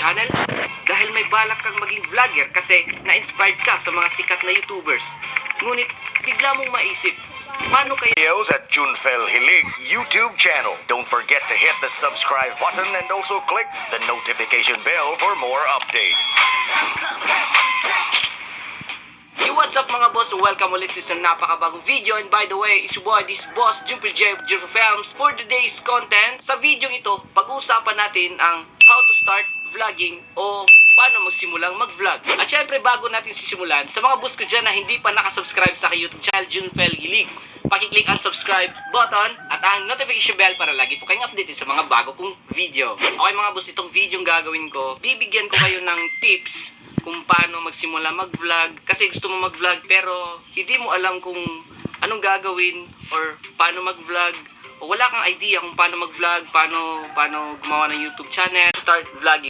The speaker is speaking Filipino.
channel? Dahil may balak kang maging vlogger kasi na-inspired ka sa mga sikat na YouTubers. Ngunit bigla mong maisip, paano kaya Videos at Junfel Hilig YouTube channel. Don't forget to hit the subscribe button and also click the notification bell for more updates. Hey, what's up mga boss? Welcome ulit sa isang napakabagong video. And by the way, it's your boy, this boss, Junfel J of Junfel Films. For today's content, sa video ito, pag-uusapan natin ang how to start vlogging o paano magsimulang mag-vlog. At syempre, bago natin sisimulan, sa mga boss ko dyan na hindi pa nakasubscribe sa aking YouTube channel, Junfel Hilig, pakiclick ang subscribe button at ang notification bell para lagi po kayong updated sa mga bago kong video. Okay mga boss, itong video yung gagawin ko, bibigyan ko kayo ng tips kung paano magsimula mag-vlog. Kasi gusto mo mag-vlog pero hindi mo alam kung anong gagawin or paano mag-vlog, o wala kang idea kung paano mag-vlog, paano gumawa ng YouTube channel, start vlogging.